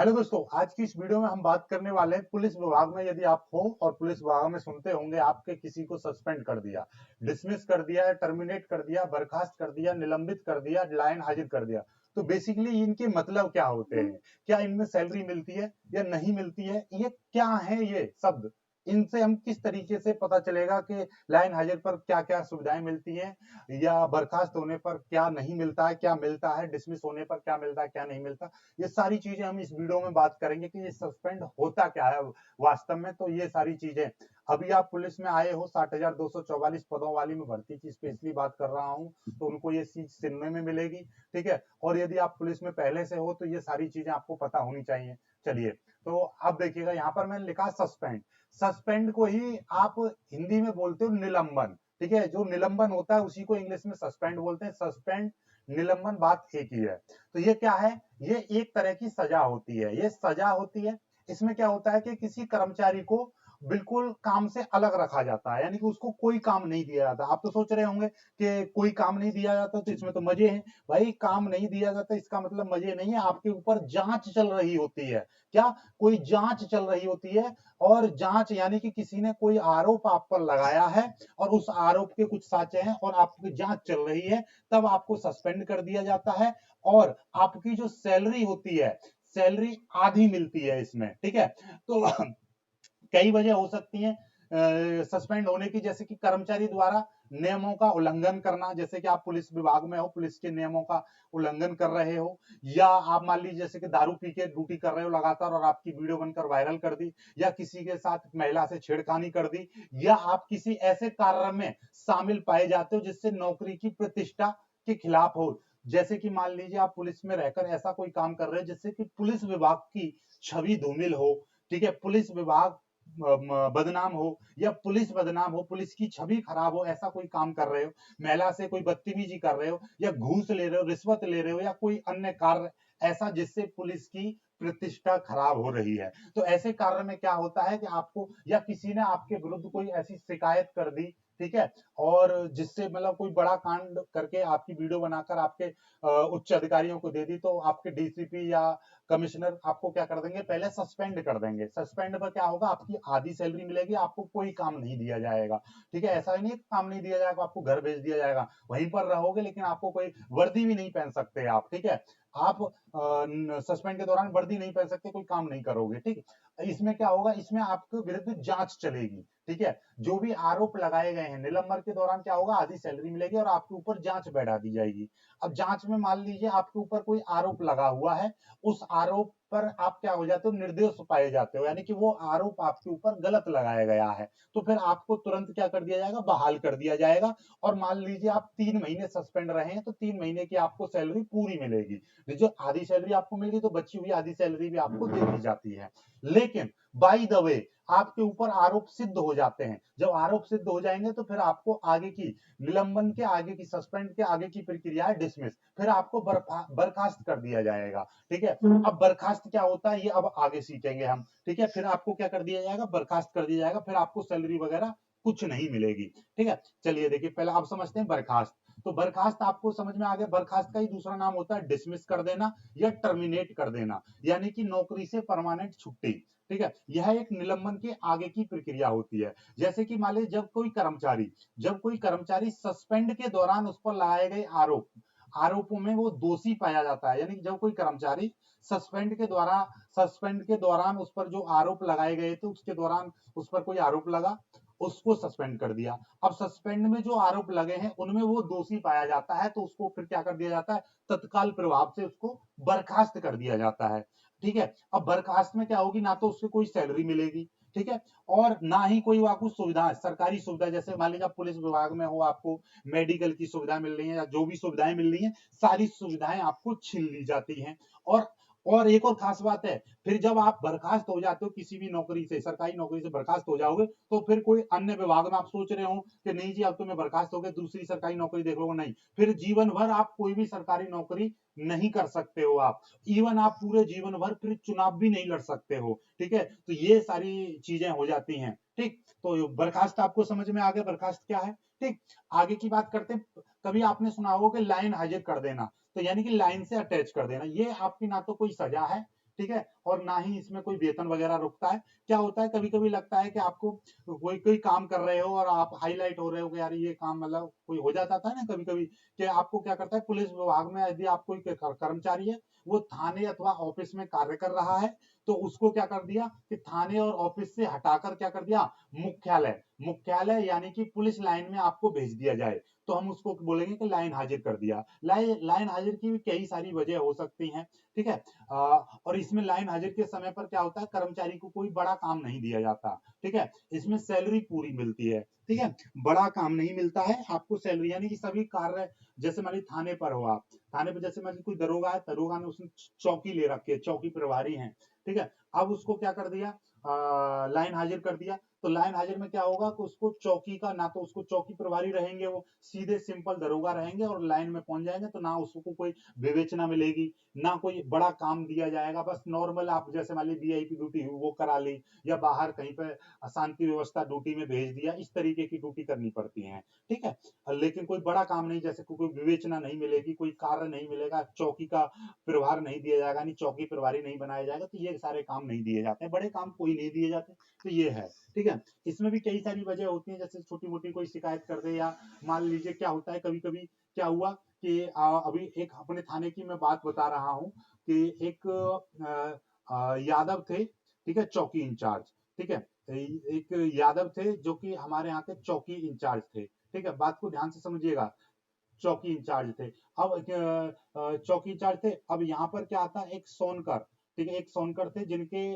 Hello दोस्तों, आज की इस वीडियो में हम बात करने वाले हैं पुलिस विभाग में यदि आप हो और पुलिस विभाग में सुनते होंगे आपके किसी को सस्पेंड कर दिया, डिसमिस कर दिया, टर्मिनेट कर दिया, बर्खास्त कर दिया, निलंबित कर दिया, लाइन हाजिर कर दिया। तो बेसिकली इनके मतलब क्या होते हैं? क्या इनमें सैलरी मिलती है या नहीं मिलती है? ये क्या है ये शब्द? इनसे हम किस तरीके से पता चलेगा कि लाइन हाजिर पर क्या क्या सुविधाएं मिलती हैं या बर्खास्त होने पर क्या नहीं मिलता है, क्या मिलता है, डिसमिस होने पर क्या मिलता है, क्या नहीं मिलता। ये सारी चीजें हम इस वीडियो में बात करेंगे कि ये सस्पेंड होता क्या है वास्तव में। तो ये सारी चीजें, अभी आप पुलिस में आए हो, 60,244 पदों वाली में भर्ती की स्पेशली बात कर रहा हूं, तो उनको ये चीज सुनने में मिलेगी। ठीक है, और यदि आप पुलिस में पहले से हो तो ये सारी चीजें आपको पता होनी चाहिए। चलिए, तो अब देखिएगा, यहाँ पर मैंने लिखा सस्पेंड। सस्पेंड को ही आप हिंदी में बोलते हो निलंबन। ठीक है, जो निलंबन होता है उसी को इंग्लिश में सस्पेंड बोलते हैं। सस्पेंड निलंबन बात एक ही है। तो ये क्या है? ये एक तरह की सजा होती है। ये सजा होती है। इसमें क्या होता है कि किसी कर्मचारी को बिल्कुल काम से अलग रखा जाता है, यानी कि उसको कोई काम नहीं दिया जाता। आप तो सोच रहे होंगे कि कोई काम नहीं दिया जाता तो इसमें तो मजे हैं। भाई, काम नहीं दिया जाता इसका मतलब मजे नहीं है, आपके ऊपर जांच चल रही होती है। क्या? कोई जांच चल रही होती है। और जांच यानी कि किसी ने कोई आरोप आप पर लगाया है और उस आरोप के कुछ साचे हैं और आपकी जांच चल रही है, तब आपको सस्पेंड कर दिया जाता है। और आपकी जो सैलरी होती है, सैलरी आधी मिलती है इसमें। ठीक है, तो कई वजह हो सकती हैं सस्पेंड होने की, जैसे कि कर्मचारी द्वारा नियमों का उल्लंघन करना, जैसे कि आप पुलिस विभाग में हो, पुलिस के नियमों का उल्लंघन कर रहे हो, या आप मान लीजिए जैसे कि दारू पी के ड्यूटी कर रहे हो लगातार और आपकी वीडियो बनकर वायरल कर दी, या किसी के साथ महिला से छेड़खानी कर दी, या आप किसी ऐसे कार्य में शामिल पाए जाते हो जिससे नौकरी की प्रतिष्ठा के खिलाफ हो। जैसे कि मान लीजिए आप पुलिस में रहकर ऐसा कोई काम कर रहे हो जिससे कि पुलिस विभाग की छवि धूमिल हो। ठीक है, पुलिस विभाग बदनाम हो या पुलिस बदनाम हो, पुलिस की छवि खराब हो, ऐसा कोई काम कर रहे हो, महिला से कोई बदतमीजी कर रहे हो, या घूस ले रहे हो, रिश्वत ले रहे हो, या कोई अन्य कार्य ऐसा जिससे पुलिस की प्रतिष्ठा खराब हो रही है, तो ऐसे कार्य में क्या होता है कि आपको, या किसी ने आपके विरुद्ध कोई ऐसी शिकायत कर दी, ठीक है, और जिससे मतलब कोई बड़ा कांड करके आपकी वीडियो बनाकर आपके उच्च अधिकारियों को दे दी, तो आपके डीसीपी या कमिश्नर आपको क्या कर देंगे? पहले सस्पेंड कर देंगे। सस्पेंड पर क्या होगा? आपकी आधी सैलरी मिलेगी, आपको कोई काम नहीं दिया जाएगा। ठीक है, ऐसा ही नहीं काम नहीं दिया जाएगा, आपको घर भेज दिया जाएगा, वहीं पर रहोगे, लेकिन आपको कोई वर्दी भी नहीं पहन सकते आप। ठीक है, आप सस्पेंड के दौरान वर्दी नहीं पहन सकते, कोई काम नहीं करोगे। ठीक, इसमें क्या होगा? इसमें आपके विरुद्ध जांच चलेगी। ठीक है, जो भी आरोप लगाए गए हैं, निलंबन के दौरान क्या होगा? आधी सैलरी मिलेगी और आपके ऊपर जांच बैठा दी जाएगी। अब जांच में मान लीजिए आपके ऊपर कोई आरोप लगा हुआ है, उस आरोप पर आप क्या हो जाते हो? निर्दोष पाए जाते हो, यानी कि वो आरोप आपके ऊपर गलत लगाया गया है, तो फिर आपको तुरंत क्या कर दिया जाएगा? बहाल कर दिया जाएगा। और मान लीजिए आप 3 महीने सस्पेंड रहे हैं, तो 3 महीने की आपको सैलरी पूरी मिलेगी। जो आधी सैलरी आपको मिल गई, तो बची हुई आधी सैलरी भी आपको दे दी जाती है। लेकिन बाय द वे, आपके ऊपर आरोप सिद्ध हो जाते हैं। जब आरोप सिद्ध हो जाएंगे तो फिर आपको आगे की निलंबन के आगे की, सस्पेंड के आगे की प्रक्रिया है डिसमिस। फिर आपको बर्खास्त कर दिया जाएगा। ठीक है, अब बर्खास्त क्या होता है ये अब आगे सीखेंगे हम। ठीक है, फिर आपको क्या कर दिया जाएगा? बर्खास्त कर दिया जाएगा, फिर आपको सैलरी वगैरह कुछ नहीं मिलेगी। ठीक है, चलिए देखिए, पहले आप समझते हैं बर्खास्त। तो बर्खास्त आपको समझ में आ गया। बर्खास्त का ही दूसरा नाम होता है डिसमिस कर देना या टर्मिनेट कर देना, यानी कि नौकरी से परमानेंट छुट्टी। ठीक है, यह एक निलंबन के आगे की प्रक्रिया होती है। जैसे कि मान लीजिए जब कोई कर्मचारी सस्पेंड के दौरान उस पर लगाए गए आरोपों में वो दोषी पाया जाता है, यानी कि जब कोई कर्मचारी सस्पेंड के दौरान उस पर जो आरोप लगाए गए थे, उसके दौरान उस पर कोई आरोप लगा, उसको सस्पेंड कर दिया। अब सस्पेंड में जो आरोप लगे हैं उनमें वो दोषी पाया जाता है, तो उसको फिर क्या कर दिया जाता है? तत्काल प्रभाव से उसको बर्खास्त कर दिया जाता है। ठीक है, अब बर्खास्त में क्या होगी? ना तो उससे कोई सैलरी मिलेगी, ठीक है, और ना ही कोई आपको सुविधा, सरकारी सुविधा, जैसे मान लीजिए आप पुलिस विभाग में हो, आपको मेडिकल की सुविधा मिल रही है या जो भी सुविधाएं मिल रही हैं, सारी सुविधाएं आपको छीन ली जाती हैं। और एक और खास बात है, फिर जब आप बर्खास्त हो जाते हो किसी भी नौकरी से, सरकारी नौकरी से बर्खास्त हो जाओगे, तो फिर कोई अन्य विभाग में आप सोच रहे हो कि नहीं जी अब तो मैं बर्खास्त हो गया, दूसरी सरकारी नौकरी देख लो, नहीं, फिर जीवन भर आप कोई भी सरकारी नौकरी नहीं कर सकते हो आप। इवन आप पूरे जीवन भर फिर चुनाव भी नहीं लड़ सकते हो। ठीक है, तो ये सारी चीजें हो जाती हैं। ठीक, तो बर्खास्त आपको समझ में आ गया बर्खास्त क्या है। ठीक, आगे की बात करते हैं। कभी आपने सुना होगा कि लाइन हाजिर कर देना, तो यानी कि लाइन से अटैच कर देना, ये आपकी ना तो कोई सजा है, ठीक है, और ना ही इसमें कोई वेतन वगैरह रुकता है। क्या होता है, कभी कभी लगता है कि आपको कोई कोई काम कर रहे हो और आप हाईलाइट हो रहे हो कि यार ये काम, मतलब कोई हो जाता था ना कभी कभी, कि आपको क्या करता है पुलिस विभाग में, यदि आप कोई कर्मचारी है, वो थाने अथवा ऑफिस में कार्य कर रहा है, तो उसको क्या कर दिया कि थाने और ऑफिस से हटाकर क्या कर दिया, मुख्यालय, मुख्यालय यानी कि पुलिस लाइन में आपको भेज दिया जाए, तो हम उसको बोलेंगे कि लाइन हाजिर कर दिया। लाइन हाजिर की भी कई सारी वजह हो सकती हैं, ठीक है। और इसमें लाइन हाजिर के समय पर क्या होता है, कर्मचारी को कोई बड़ा काम नहीं दिया जाता, ठीक है, इसमें सैलरी पूरी मिलती है, ठीक है, बड़ा काम नहीं मिलता है आपको, सैलरी यानी कि सभी कार्य, जैसे मान लीजिए थाने पर हो आप, थाने पर जैसे मान लीजिए कोई दरोगा है, दरोगा ने उसने चौकी ले रखी है, चौकी प्रभारी है, ठीक है, अब उसको क्या कर दिया, लाइन हाजिर कर दिया, तो लाइन हाजिर में क्या होगा कि उसको चौकी का, ना तो उसको चौकी प्रभारी रहेंगे, वो सीधे सिंपल दरोगा रहेंगे और लाइन में पहुंच जाएंगे, तो ना उसको कोई विवेचना मिलेगी, ना कोई बड़ा काम दिया जाएगा, बस नॉर्मल आप जैसे मान ली वीआईपी ड्यूटी वो करा ली, या बाहर कहीं पे शांति व्यवस्था ड्यूटी में भेज दिया, इस तरीके की ड्यूटी करनी पड़ती है, ठीक है। लेकिन कोई बड़ा काम नहीं, जैसे कोई विवेचना नहीं मिलेगी, कोई कार्य नहीं मिलेगा, चौकी का प्रभार नहीं दिया जाएगा, नहीं चौकी प्रभारी नहीं बनाया जाएगा, तो ये सारे काम नहीं दिए जाते, बड़े काम कोई नहीं दिए जाते, तो ये है, ठीक है। इसमें भी कई सारी वजह होती है, जैसे छोटी मोटी कोई शिकायत कर दे, या मान लीजिए क्या होता है, कभी कभी क्या हुआ कि अभी एक अपने थाने की मैं बात बता रहा हूँ कि एक यादव थे, ठीक है, चौकी इंचार्ज, ठीक है, एक यादव थे जो कि हमारे यहाँ के चौकी इंचार्ज थे, ठीक है, बात को ध्यान से समझिएगा, चौकी इंचार्ज थे। अब चौकी इंचार्ज थे, अब यहाँ पर क्या आता है, एक सोनकर, ठीक है, एक सोनकर थे जिनके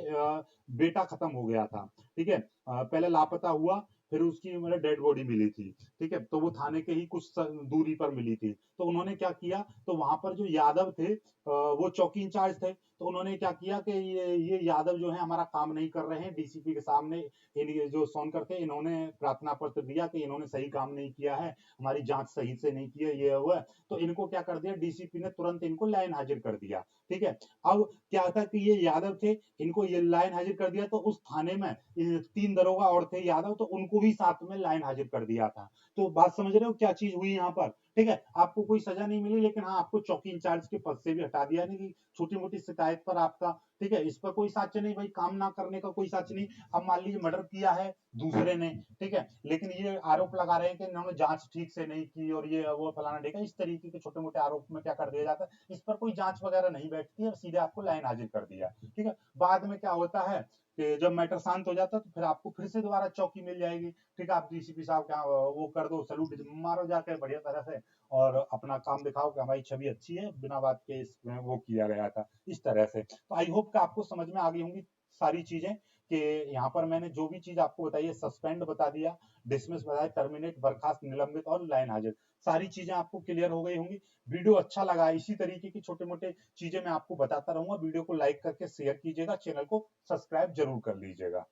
बेटा खत्म हो गया था, ठीक है, पहले लापता हुआ, फिर उसकी मतलब डेड बॉडी मिली थी, ठीक है, तो वो थाने के ही कुछ दूरी पर मिली थी, तो उन्होंने क्या किया, तो वहां पर जो यादव थे वो चौकी इंचार्ज थे, तो उन्होंने क्या किया कि ये यादव जो है हमारा काम नहीं कर रहे हैं, डीसीपी के सामने इन जो सोनकर थे, इन्होंने प्रार्थना पत्र दिया कि इन्होंने सही काम नहीं किया है, हमारी जांच सही से नहीं की है, ये हुआ, तो इनको क्या कर दिया, डीसीपी ने तुरंत इनको लाइन हाजिर कर दिया, ठीक है। अब क्या था कि ये यादव थे, इनको ये लाइन हाजिर कर दिया, तो उस थाने में 3 दरोगा और थे यादव, तो उनको भी साथ में लाइन हाजिर कर दिया था। तो बात समझ रहे हो क्या चीज हुई यहाँ पर, ठीक है, आपको कोई सजा नहीं मिली, लेकिन हाँ आपको चौकी इंचार्ज के पद से भी हटा दिया, नहीं कि छोटी मोटी शिकायत पर आपका, ठीक है, इस पर कोई साक्ष्य नहीं भाई, काम ना करने का कोई साक्ष्य नहीं। अब मान लीजिए मर्डर किया है दूसरे ने, ठीक है, लेकिन ये आरोप लगा रहे हैं कि इन्होंने जांच ठीक से नहीं की और ये वो फलाना ढेका, इस तरीके के छोटे मोटे आरोप में क्या कर दिया जाता है, इस पर कोई जांच वगैरह नहीं बैठती है, सीधे आपको लाइन हाजिर कर दिया, ठीक है। बाद में क्या होता है कि जब मैटर शांत हो जाता है, तो फिर आपको फिर से दोबारा चौकी मिल जाएगी, ठीक है, आप डीसीपी साहब क्या वो कर दो, सलूट मारो जाके बढ़िया तरह से, और अपना काम दिखाओ कि हमारी छवि अच्छी है, बिना बात के इसमें वो किया गया था, इस तरह से। तो आई होप कि आपको समझ में आ गई होंगी सारी चीजें, कि यहाँ पर मैंने जो भी चीज आपको बताई है, सस्पेंड बता दिया, डिसमिस बताया, टर्मिनेट, बर्खास्त, निलंबित और लाइन हाजिर, सारी चीजें आपको क्लियर हो गई होंगी। वीडियो अच्छा लगा, इसी तरीके की छोटे मोटे चीजें मैं आपको बताता रहूंगा। वीडियो को लाइक करके शेयर कीजिएगा, चैनल को सब्सक्राइब जरूर कर लीजिएगा।